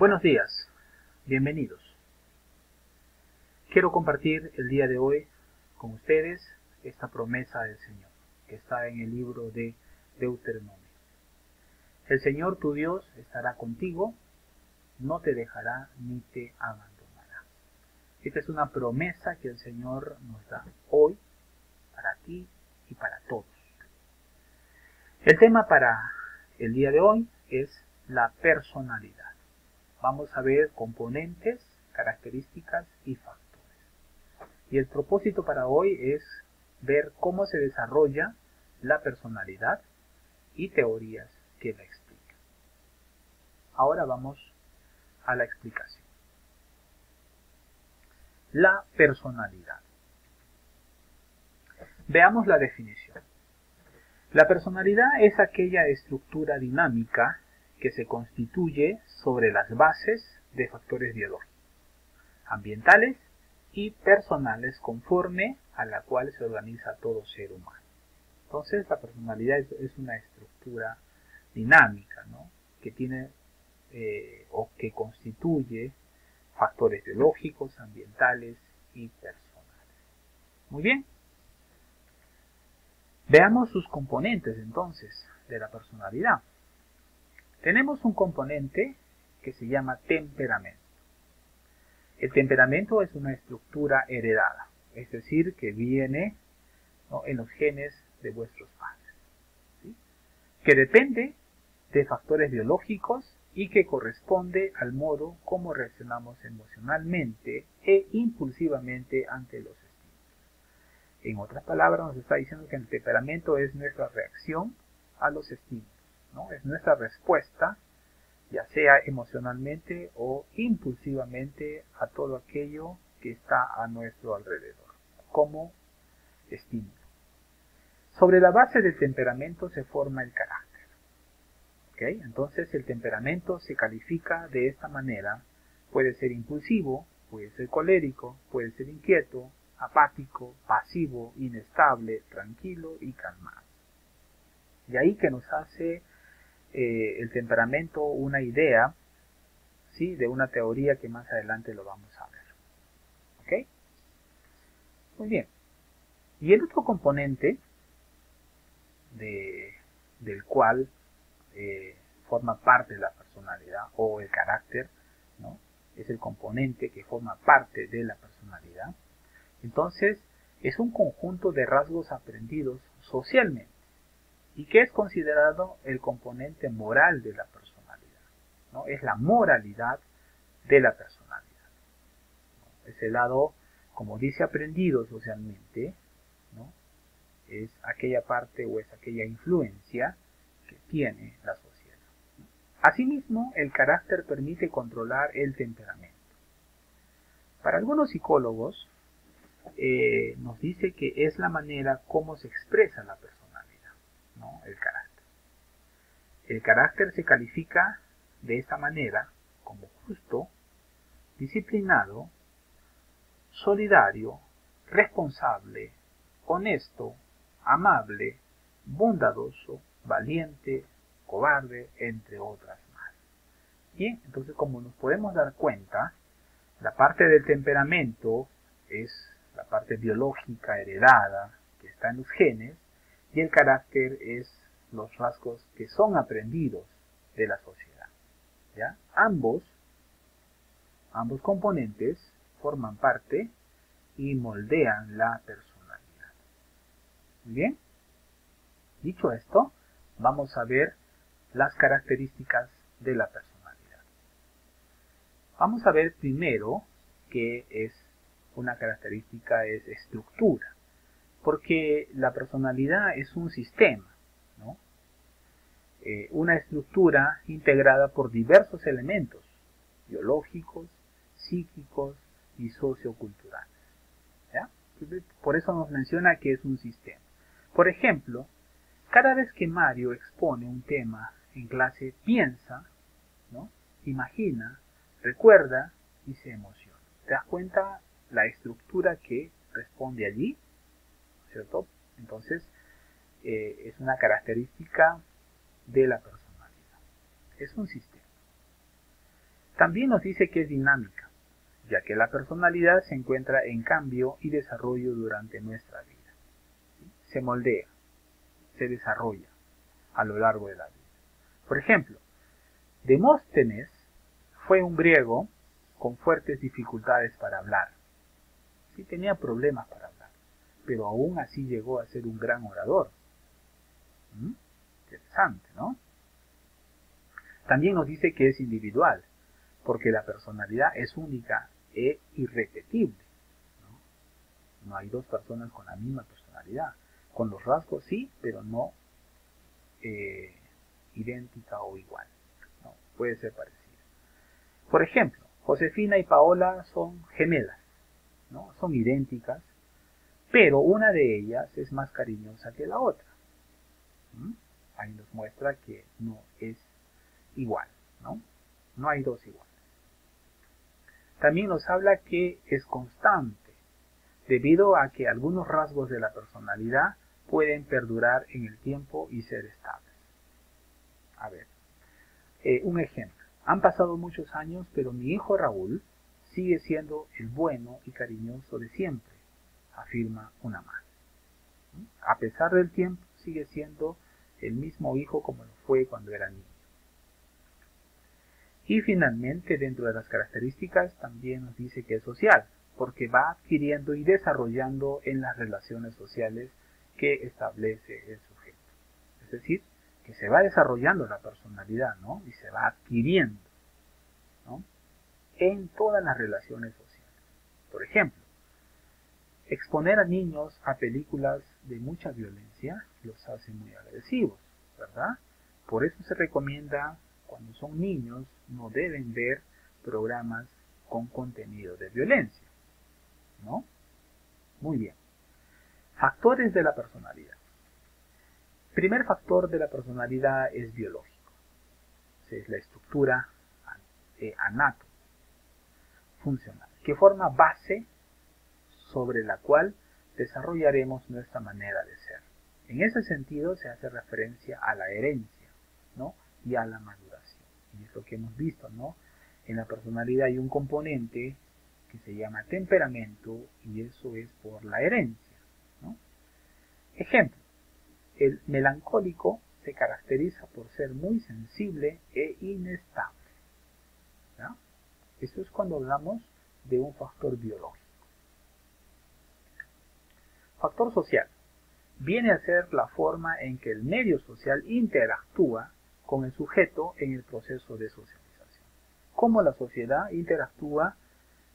Buenos días, bienvenidos. Quiero compartir el día de hoy con ustedes esta promesa del Señor, que está en el libro de Deuteronomio. El Señor tu Dios estará contigo, no te dejará ni te abandonará. Esta es una promesa que el Señor nos da hoy, para ti y para todos. El tema para el día de hoy es la personalidad. Vamos a ver componentes, características y factores. Y el propósito para hoy es ver cómo se desarrolla la personalidad y teorías que la explican. Ahora vamos a la explicación. La personalidad. Veamos la definición. La personalidad es aquella estructura dinámica que se constituye sobre las bases de factores biológicos, ambientales y personales conforme a la cual se organiza todo ser humano. Entonces la personalidad es una estructura dinámica, ¿no? Que tiene o que constituye factores biológicos, ambientales y personales. Muy bien. Veamos sus componentes entonces de la personalidad. Tenemos un componente que se llama temperamento. El temperamento es una estructura heredada, es decir, que viene, ¿no?, en los genes de vuestros padres, ¿sí?, que depende de factores biológicos y que corresponde al modo como reaccionamos emocionalmente e impulsivamente ante los estímulos. En otras palabras, nos está diciendo que el temperamento es nuestra reacción a los estímulos, ¿no? Es nuestra respuesta, ya sea emocionalmente o impulsivamente, a todo aquello que está a nuestro alrededor, como estímulo. Sobre la base del temperamento se forma el carácter. ¿Okay? Entonces el temperamento se califica de esta manera. Puede ser impulsivo, puede ser colérico, puede ser inquieto, apático, pasivo, inestable, tranquilo y calmado. Y ahí que nos hace el temperamento una idea, ¿sí?, de una teoría que más adelante lo vamos a ver. ¿Ok? Muy bien. Y el otro componente del cual forma parte de la personalidad o el carácter, ¿no?, es el componente que forma parte de la personalidad. Entonces, es un conjunto de rasgos aprendidos socialmente y que es considerado el componente moral de la personalidad, ¿no? Es la moralidad de la personalidad. Ese lado, como dice, aprendido socialmente, ¿no?, es aquella parte o es aquella influencia que tiene la sociedad. Asimismo, el carácter permite controlar el temperamento. Para algunos psicólogos, nos dice que es la manera como se expresa la personalidad, ¿no?, el carácter. El carácter se califica de esta manera como justo, disciplinado, solidario, responsable, honesto, amable, bondadoso, valiente, cobarde, entre otras más. Bien, entonces, como nos podemos dar cuenta, la parte del temperamento es la parte biológica heredada que está en los genes, y el carácter es los rasgos que son aprendidos de la sociedad, ¿ya? Ambos componentes forman parte y moldean la personalidad. Muy bien. Dicho esto, vamos a ver las características de la personalidad. Vamos a ver primero qué es una característica, es estructura, porque la personalidad es un sistema, ¿no? Una estructura integrada por diversos elementos biológicos, psíquicos y socioculturales, ¿ya? Por eso nos menciona que es un sistema. Por ejemplo, cada vez que Mario expone un tema en clase, piensa, ¿no?, imagina, recuerda y se emociona. ¿Te das cuenta la estructura que responde allí? ¿Cierto? Entonces, es una característica de la personalidad. Es un sistema. También nos dice que es dinámica, ya que la personalidad se encuentra en cambio y desarrollo durante nuestra vida. Se moldea, se desarrolla a lo largo de la vida. Por ejemplo, Demóstenes fue un griego con fuertes dificultades para hablar. Sí tenía problemas para hablar, pero aún así llegó a ser un gran orador. Interesante, ¿no? También nos dice que es individual, porque la personalidad es única e irrepetible. No hay dos personas con la misma personalidad. Con los rasgos sí, pero no idéntica o igual. No, puede ser parecida. Por ejemplo, Josefina y Paola son gemelas, ¿no? Son idénticas, pero una de ellas es más cariñosa que la otra. Ahí nos muestra que no es igual, ¿no? No hay dos iguales. También nos habla que es constante, debido a que algunos rasgos de la personalidad pueden perdurar en el tiempo y ser estables. A ver, un ejemplo. Han pasado muchos años, pero mi hijo Raúl sigue siendo el bueno y cariñoso de siempre, afirma una madre. A pesar del tiempo, sigue siendo el mismo hijo como lo fue cuando era niño. Y finalmente, dentro de las características, también nos dice que es social, porque va adquiriendo y desarrollando en las relaciones sociales que establece el sujeto. Es decir, que se va desarrollando la personalidad, ¿no? Y se va adquiriendo, ¿no? En todas las relaciones sociales. Por ejemplo, exponer a niños a películas de mucha violencia los hace muy agresivos, ¿verdad? Por eso se recomienda, cuando son niños, no deben ver programas con contenido de violencia, ¿no? Muy bien. Factores de la personalidad. Primer factor de la personalidad es biológico. Es la estructura anato funcional, que forma base sobre la cual desarrollaremos nuestra manera de ser. En ese sentido se hace referencia a la herencia, ¿no? Y a la maduración. Y es lo que hemos visto, ¿no? En la personalidad hay un componente que se llama temperamento y eso es por la herencia, ¿no? Ejemplo, el melancólico se caracteriza por ser muy sensible e inestable, ¿no? Eso es cuando hablamos de un factor biológico. Factor social. Viene a ser la forma en que el medio social interactúa con el sujeto en el proceso de socialización. Cómo la sociedad interactúa,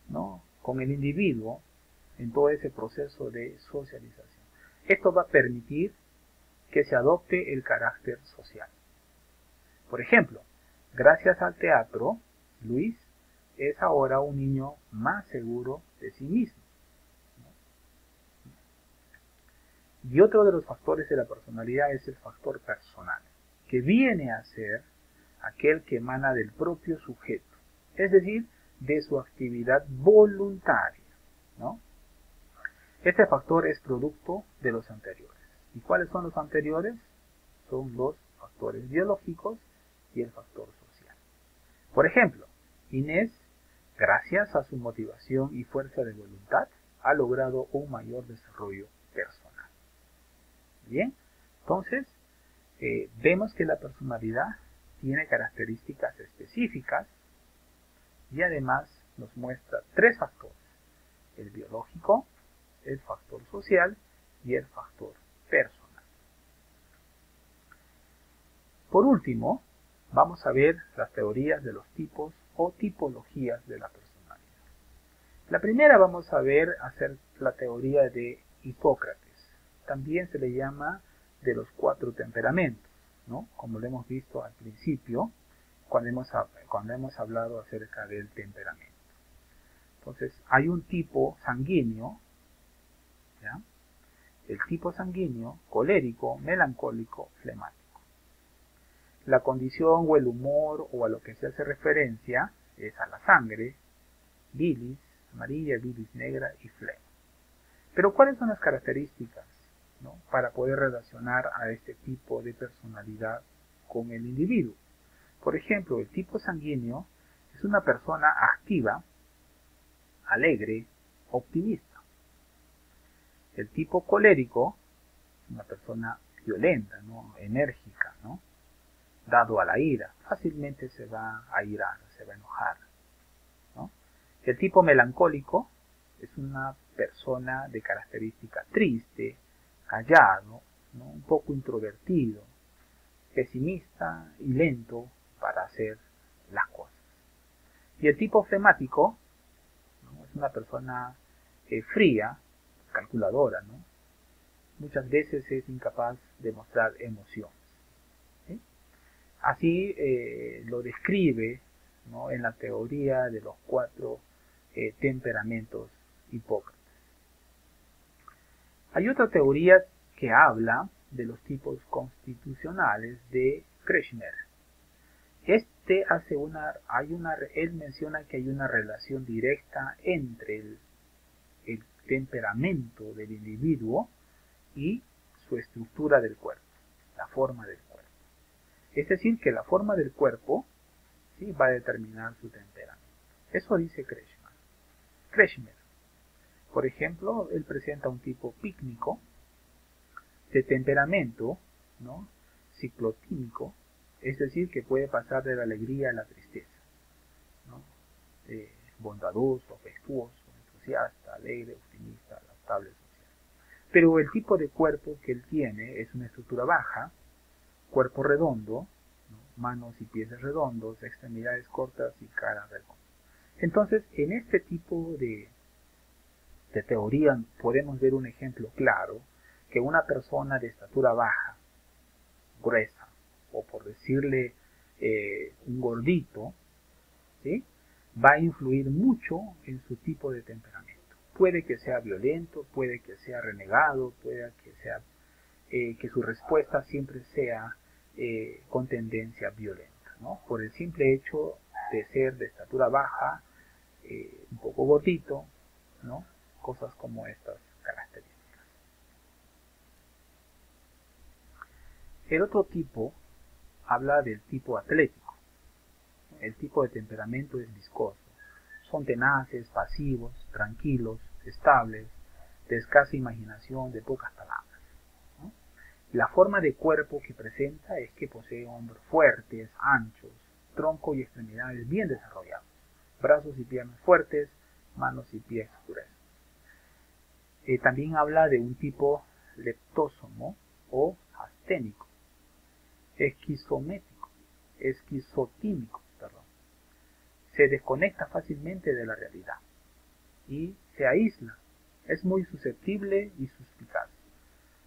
¿no?, con el individuo en todo ese proceso de socialización. Esto va a permitir que se adopte el carácter social. Por ejemplo, gracias al teatro, Luis es ahora un niño más seguro de sí mismo. Y otro de los factores de la personalidad es el factor personal, que viene a ser aquel que emana del propio sujeto, es decir, de su actividad voluntaria, ¿no? Este factor es producto de los anteriores. ¿Y cuáles son los anteriores? Son los factores biológicos y el factor social. Por ejemplo, Inés, gracias a su motivación y fuerza de voluntad, ha logrado un mayor desarrollo personal. Bien, entonces vemos que la personalidad tiene características específicas y además nos muestra tres factores: el biológico, el factor social y el factor personal. Por último, vamos a ver las teorías de los tipos o tipologías de la personalidad. La primera vamos a ver hacer la teoría de Hipócrates. También se le llama de los 4 temperamentos, ¿no? Como lo hemos visto al principio, cuando hemos hablado acerca del temperamento. Entonces, hay un tipo sanguíneo, ¿ya? El tipo sanguíneo, colérico, melancólico, flemático. La condición o el humor o a lo que se hace referencia es a la sangre, bilis amarilla, bilis negra y flema. Pero ¿cuáles son las características, ¿no?, para poder relacionar a este tipo de personalidad con el individuo? Por ejemplo, el tipo sanguíneo Es una persona activa, alegre, optimista. El tipo colérico es una persona violenta, ¿no? Enérgica, ¿no? Dado a la ira, fácilmente se va a irar, se va a enojar, ¿no? El tipo melancólico es una persona de característica triste, callado, ¿no? Un poco introvertido, pesimista y lento para hacer las cosas. Y el tipo flemático, ¿no? Es una persona fría, calculadora, ¿no? Muchas veces es incapaz de mostrar emociones, ¿sí? Así lo describe, ¿no? En la teoría de los 4 temperamentos Hipócrates. Hay otra teoría que habla de los tipos constitucionales de Kretschmer. Él menciona que hay una relación directa entre el temperamento del individuo y su estructura del cuerpo, la forma del cuerpo. Es decir, que la forma del cuerpo, ¿sí?, va a determinar su temperamento. Eso dice Kretschmer. Por ejemplo, él presenta un tipo pícnico de temperamento, ¿no?, ciclotímico, es decir, que puede pasar de la alegría a la tristeza, ¿no? Bondadoso, afectuoso, entusiasta, alegre, optimista, adaptable, social. Pero el tipo de cuerpo que él tiene es una estructura baja, cuerpo redondo, ¿no?, manos y pies redondos, extremidades cortas y cara redonda. Entonces, en este tipo de teoría podemos ver un ejemplo claro que una persona de estatura baja, gruesa, o por decirle un gordito, ¿sí?, va a influir mucho en su tipo de temperamento. Puede que sea violento, puede que sea renegado, puede que sea que su respuesta siempre sea con tendencia violenta, ¿no? Por el simple hecho de ser de estatura baja, un poco gordito, ¿no? Cosas como estas características. El otro tipo habla del tipo atlético. El tipo de temperamento es viscoso. Son tenaces, pasivos, tranquilos, estables, de escasa imaginación, de pocas palabras, ¿no? La forma de cuerpo que presenta es que posee hombros fuertes, anchos, tronco y extremidades bien desarrollados, brazos y piernas fuertes, manos y pies gruesos. También habla de un tipo leptósomo o asténico, esquizotímico, perdón. Se desconecta fácilmente de la realidad y se aísla. Es muy susceptible y suspicaz,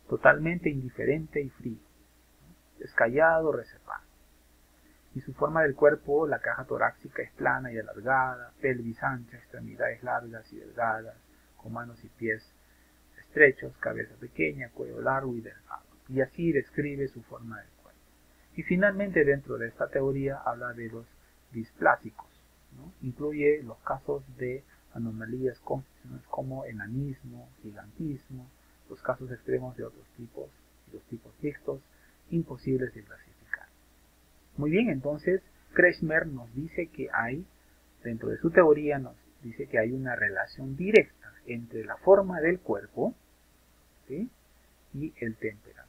totalmente indiferente y frío, es callado, reservado. Y su forma del cuerpo, la caja torácica es plana y alargada, pelvis ancha, extremidades largas y delgadas, con manos y pies estrechos, cabeza pequeña, cuello largo y delgado. Y así describe su forma del cuerpo. Y finalmente, dentro de esta teoría, habla de los displásicos, ¿no? Incluye los casos de anomalías constitucionales como enanismo, gigantismo, los casos extremos de otros tipos, y los tipos mixtos, imposibles de clasificar. Muy bien, entonces Kretschmer nos dice que hay, dentro de su teoría, nos dice que hay una relación directa entre la forma del cuerpo, ¿sí?, y el temperamento.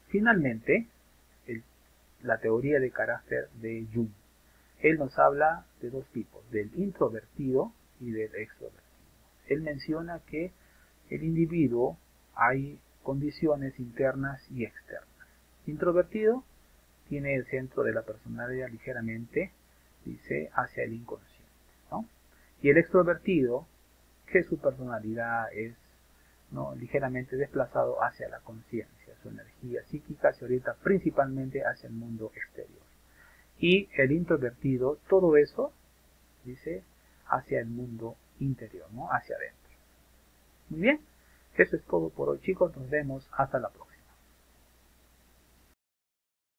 Finalmente, la teoría de carácter de Jung. Él nos habla de dos tipos, del introvertido y del extrovertido. Él menciona que el individuo hay condiciones internas y externas. Introvertido tiene el centro de la personalidad ligeramente, dice, hacia el inconsciente, ¿no? Y el extrovertido, que su personalidad es, ¿no?, ligeramente desplazado hacia la conciencia, su energía psíquica se orienta principalmente hacia el mundo exterior. Y el introvertido, todo eso, dice, hacia el mundo interior, ¿no?, hacia adentro. Muy bien, eso es todo por hoy, chicos, nos vemos hasta la próxima.